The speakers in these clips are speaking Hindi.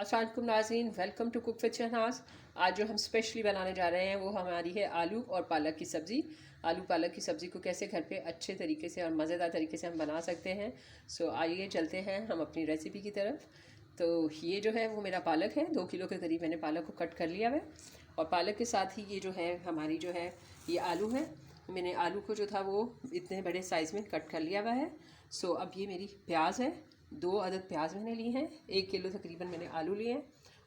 अस्सलामुअलैकुम नाज़रीन, welcome to cook with Shahnaz. आज जो हम स्पेशली बनाने जा रहे हैं वो हमारी है आलू और पालक की सब्ज़ी। आलू पालक की सब्ज़ी को कैसे घर पे अच्छे तरीके से और मज़ेदार तरीके से हम बना सकते हैं। सो आइए चलते हैं हम अपनी रेसिपी की तरफ। तो ये जो है वो मेरा पालक है, 2 किलो के करीब मैंने पालक को कट कर लिया है। और पालक के साथ ही ये जो है हमारी जो है ये आलू है। मैंने आलू को जो था वो इतने बड़े साइज़ में कट कर लिया हुआ है। सो अब ये मेरी प्याज है, 2 अदद प्याज मैंने ली हैं, 1 किलो तकरीबन मैंने आलू लिए हैं।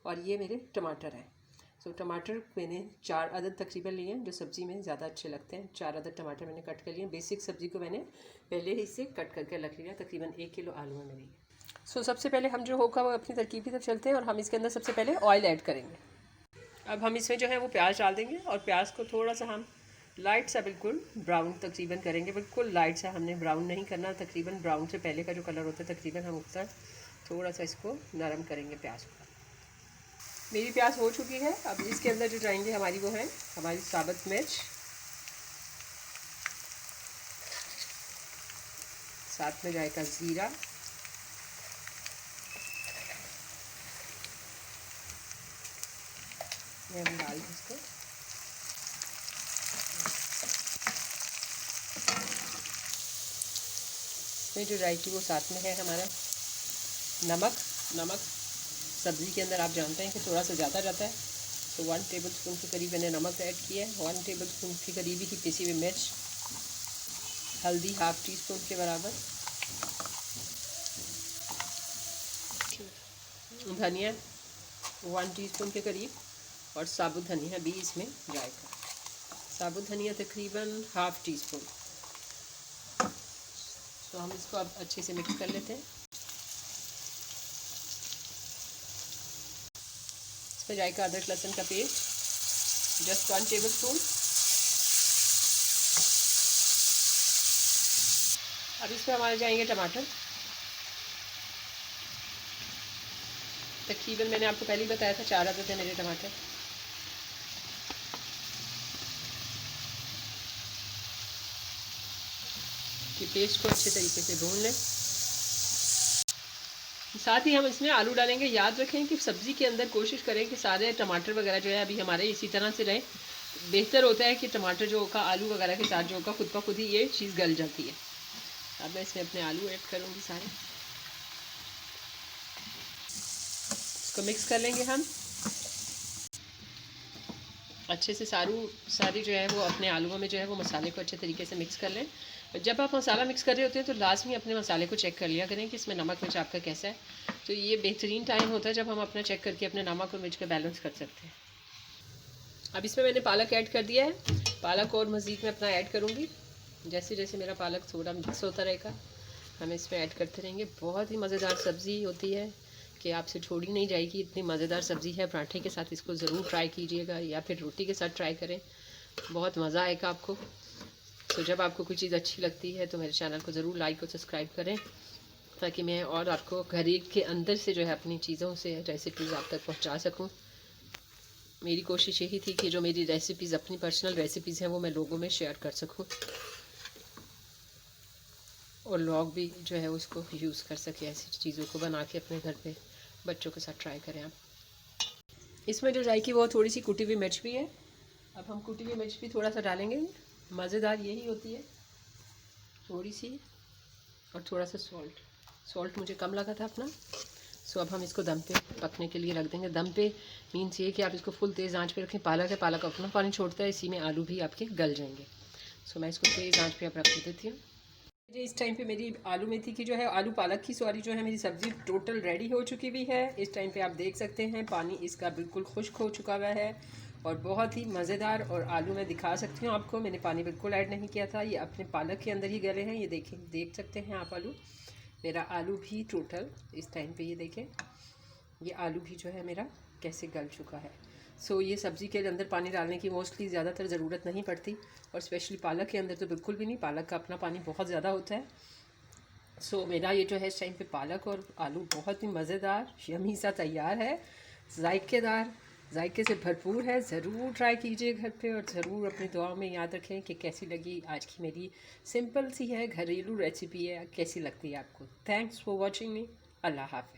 और ये मेरे टमाटर हैं। सो टमाटर मैंने 4 अदद तकरीबन लिए हैं, जो सब्ज़ी में ज़्यादा अच्छे लगते हैं। 4 अदद टमाटर मैंने कट कर लिए। बेसिक सब्ज़ी को मैंने पहले ही से कट करके रख लिया। तकरीबन 1 किलो आलू है मेरी। सो सबसे पहले हम जो होगा वो अपनी तरकीब की तरफ चलते हैं और हम इसके अंदर सबसे पहले ऑयल ऐड करेंगे। अब हम इसमें जो है वो प्याज डाल देंगे और प्याज को थोड़ा सा हम लाइट सा बिल्कुल ब्राउन तकरीबन करेंगे। बिल्कुल लाइट सा हमने ब्राउन नहीं करना, तकरीबन ब्राउन से पहले का जो कलर होता है तकरीबन हम उतना थोड़ा सा इसको नरम करेंगे प्याज को। मेरी प्याज हो चुकी है। अब इसके अंदर जो जाएंगे हमारी वो है हमारी साबुत मिर्च, साथ में जाएगा ज़ीरा, ये हम डाल दें इसको। इसमें जो जाएगी वो साथ में है हमारा नमक। नमक सब्ज़ी के अंदर आप जानते हैं कि थोड़ा सा ज़्यादा जाता है, तो 1 टेबल स्पून के करीब मैंने नमक ऐड किया है। 1 टेबल स्पून के करीब ही पिसी हुई मिर्च, हल्दी ½ टीस्पून के बराबर, धनिया 1 टीस्पून के करीब, और साबुत धनिया भी इसमें जाएगा। साबुत धनिया तकरीबन ½ टीस्पून। तो हम इसको अब अच्छे से मिक्स कर लेते हैं। इसमें जाएगा अदरक लहसुन का पेस्ट, जस्ट 1 टेबल स्पून। अब इसमें हमारे जाएंगे टमाटर। तकरीबन मैंने आपको पहले ही बताया था 4 अदद है मेरे टमाटर। कि पेस्ट को अच्छे तरीके से भून लें। साथ ही हम इसमें आलू डालेंगे। याद रखें कि सब्ज़ी के अंदर कोशिश करें कि सारे टमाटर वगैरह जो है अभी हमारे इसी तरह से रहें। बेहतर होता है कि टमाटर जो होगा आलू वगैरह के साथ जो होगा खुद ब खुद ही ये चीज़ गल जाती है। अब मैं इसमें अपने आलू ऐड करूँगी सारे। इसको मिक्स कर लेंगे हम अच्छे से। सारी जो है वो अपने आलूओं में जो है वो मसाले को अच्छे तरीके से मिक्स कर लें। जब आप मसाला मिक्स कर रहे होते हैं तो लाजमी अपने मसाले को चेक कर लिया करें कि इसमें नमक मिर्च आपका कैसा है। तो ये बेहतरीन टाइम होता है जब हम अपना चेक करके अपने नमक और मिर्च का बैलेंस कर सकते हैं। अब इसमें मैंने पालक ऐड कर दिया है। पालक और मज़ीद मैं अपना ऐड करूँगी। जैसे जैसे मेरा पालक थोड़ा मिक्स होता रहेगा हम इसमें ऐड करते रहेंगे। बहुत ही मज़ेदार सब्ज़ी होती है कि आपसे छोड़ी नहीं जाएगी। इतनी मज़ेदार सब्ज़ी है। पराठे के साथ इसको ज़रूर ट्राई कीजिएगा या फिर रोटी के साथ ट्राई करें, बहुत मज़ा आएगा आपको। तो जब आपको कोई चीज़ अच्छी लगती है तो मेरे चैनल को ज़रूर लाइक और सब्सक्राइब करें, ताकि मैं और आपको घर के अंदर से जो है अपनी चीज़ों से रेसिपीज़ आप तक पहुंचा सकूं। मेरी कोशिश यही थी कि जो मेरी रेसिपीज़ अपनी पर्सनल रेसिपीज़ हैं वो मैं लोगों में शेयर कर सकूं और लोग भी जो है उसको यूज़ कर सके। ऐसी चीज़ों को बना के अपने घर पे बच्चों के साथ ट्राई करें आप। इसमें जो जाएगी वो थोड़ी सी कुटी हुई मिर्च भी है। अब हम कुटी हुई मिर्च भी थोड़ा सा डालेंगे। मज़ेदार यही होती है, थोड़ी सी, और थोड़ा सा सॉल्ट मुझे कम लगा था अपना। सो अब हम इसको दम पे पकने के लिए रख देंगे। दम पे मीन्स ये कि आप इसको फुल तेज़ आंच पे रखें। पालक है, पालक अपना पानी छोड़ता है, इसी में आलू भी आपके गल जाएंगे। सो मैं इसको तेज़ आंच पे अब रख देती हूँ। इस टाइम पे मेरी आलू मेथी की जो है आलू पालक की सॉरी जो है मेरी सब्ज़ी टोटल रेडी हो चुकी हुई है। इस टाइम पे आप देख सकते हैं पानी इसका बिल्कुल खुश्क हो चुका हुआ है और बहुत ही मज़ेदार। और आलू मैं दिखा सकती हूँ आपको, मैंने पानी बिल्कुल ऐड नहीं किया था, ये अपने पालक के अंदर ही गले हैं। ये देख सकते हैं आप आलू। मेरा आलू भी टोटल इस टाइम पे ये देखें, ये आलू भी जो है मेरा कैसे गल चुका है। सो ये सब्ज़ी के अंदर पानी डालने की मोस्टली ज़्यादातर ज़रूरत नहीं पड़ती, और स्पेशली पालक के अंदर तो बिल्कुल भी नहीं। पालक का अपना पानी बहुत ज़्यादा होता है। सो मेरा ये जो है इस टाइम पे पालक और आलू बहुत ही मज़ेदार यमी सा तैयार है, जायकेदार, जायके से भरपूर है। ज़रूर ट्राई कीजिए घर पे और ज़रूर अपनी दुआओं में याद रखें कि कैसी लगी आज की मेरी सिंपल सी है घरेलू रेसिपी है, कैसी लगती है आपको। Thanks for watching me. अल्लाह हाफ़िज़।